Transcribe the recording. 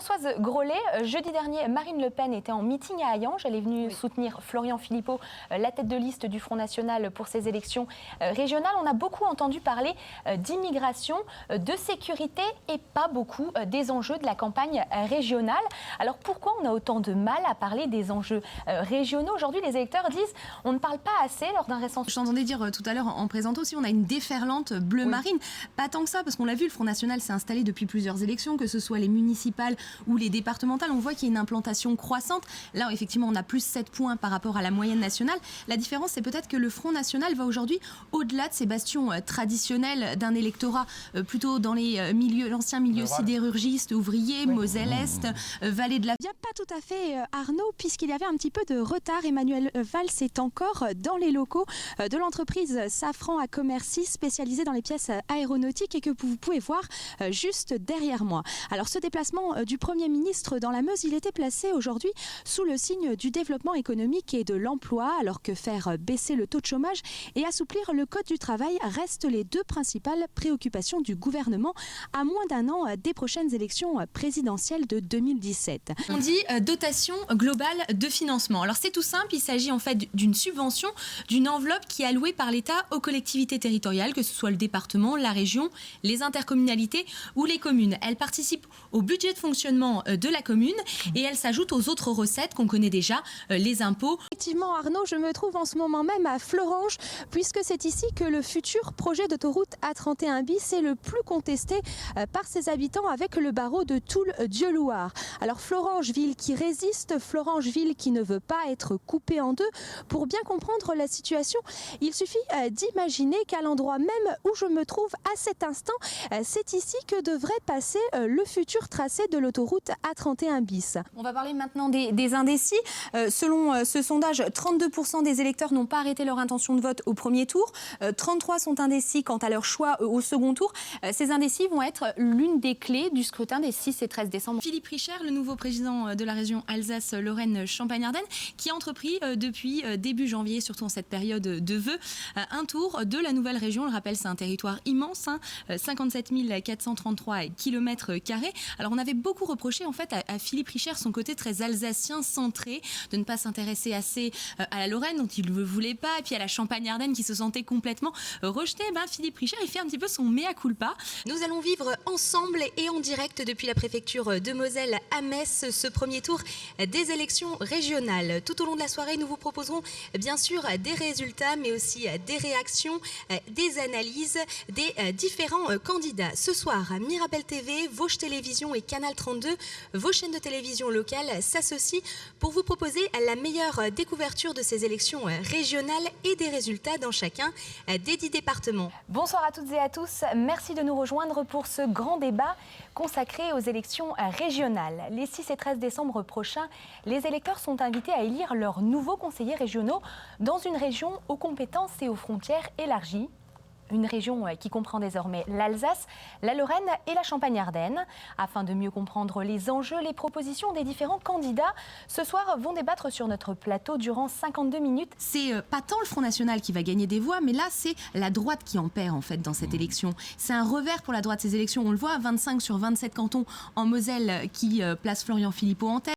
Françoise Grollet, jeudi dernier, Marine Le Pen était en meeting à Hayange. Elle est venue soutenir Florian Philippot, la tête de liste du Front National pour ces élections régionales. On a beaucoup entendu parler d'immigration, de sécurité et pas beaucoup des enjeux de la campagne régionale. Alors pourquoi on a autant de mal à parler des enjeux régionaux? Aujourd'hui, les électeurs disent on ne parle pas assez lors d'un récent... Je t'entendais dire tout à l'heure en présentant aussi, on a une déferlante bleu marine. Pas tant que ça, parce qu'on l'a vu, le Front National s'est installé depuis plusieurs élections, que ce soit les municipales ou les départementales. On voit qu'il y a une implantation croissante. Là, effectivement, on a plus 7 points par rapport à la moyenne nationale. La différence, c'est peut-être que le Front National va aujourd'hui au-delà de ces bastions traditionnels d'un électorat plutôt dans les milieux, l'ancien milieu sidérurgiste, ouvrier, Moselle-Est, Vallée de la... Il n'y a pas tout à fait, Arnaud, puisqu'il y avait un petit peu de retard. Emmanuel Valls est encore dans les locaux de l'entreprise Safran à Commercy, spécialisée dans les pièces aéronautiques et que vous pouvez voir juste derrière moi. Alors ce déplacement du Premier ministre dans la Meuse, il était placé aujourd'hui sous le signe du développement économique et de l'emploi, alors que faire baisser le taux de chômage et assouplir le code du travail restent les deux principales préoccupations du gouvernement à moins d'un an des prochaines élections présidentielles de 2017. On dit dotation globale de financement. Alors c'est tout simple, il s'agit en fait d'une subvention, d'une enveloppe qui est allouée par l'État aux collectivités territoriales, que ce soit le département, la région, les intercommunalités ou les communes. Elle participe au budget de fonctionnement de la commune et elle s'ajoute aux autres recettes qu'on connaît déjà, les impôts. Effectivement, Arnaud, je me trouve en ce moment même à Fleuranges, puisque c'est ici que le futur projet d'autoroute A31 bis est le plus contesté par ses habitants avec le barreau de Toul-Dieulouard. Alors Fleuranges, ville qui résiste, Fleuranges, ville qui ne veut pas être coupée en deux. Pour bien comprendre la situation, il suffit d'imaginer qu'à l'endroit même où je me trouve à cet instant, c'est ici que devrait passer le futur tracé de l'autoroute A31 bis. On va parler maintenant des indécis. Selon ce sondage, 32% des électeurs n'ont pas arrêté leur intention de vote au premier tour. 33 sont indécis quant à leur choix au second tour. Ces indécis vont être l'une des clés du scrutin des 6 et 13 décembre. Philippe Richer, le nouveau président de la région Alsace-Lorraine-Champagne-Ardenne, qui a entrepris depuis début janvier, surtout en cette période de vœux, un tour de la nouvelle région. Je le rappelle, c'est un territoire immense, 57 433 km². Alors on avait beaucoup reproché en fait à Philippe Richer son côté très alsacien centré, de ne pas s'intéresser assez à la Lorraine dont il ne voulait pas, et puis à la Champagne-Ardenne qui se sentait complètement rejetée. Philippe Richer, il fait un petit peu son mea culpa. Nous allons vivre ensemble et en direct depuis la préfecture de Moselle à Metz ce premier tour des élections régionales. Tout au long de la soirée, nous vous proposerons bien sûr des résultats, mais aussi des réactions, des analyses des différents candidats. Ce soir, Mirabel TV, Vosges Télévision et Canal 32, vos chaînes de télévision locales s'associent pour vous proposer la meilleure découverture de ces élections régionales et des résultats dans chacun des 10 départements. Bonsoir à toutes et à tous. Merci de nous rejoindre pour ce grand débat consacré aux élections régionales. Les 6 et 13 décembre prochains, les électeurs sont invités à élire leurs nouveaux conseillers régionaux dans une région aux compétences et aux frontières élargies. Une région qui comprend désormais l'Alsace, la Lorraine et la Champagne-Ardenne. Afin de mieux comprendre les enjeux, les propositions des différents candidats, ce soir vont débattre sur notre plateau durant 52 minutes. C'est pas tant le Front National qui va gagner des voix, mais là c'est la droite qui en perd en fait dans cette élection. C'est un revers pour la droite ces élections. On le voit, 25 sur 27 cantons en Moselle qui place Florian Philippot en tête.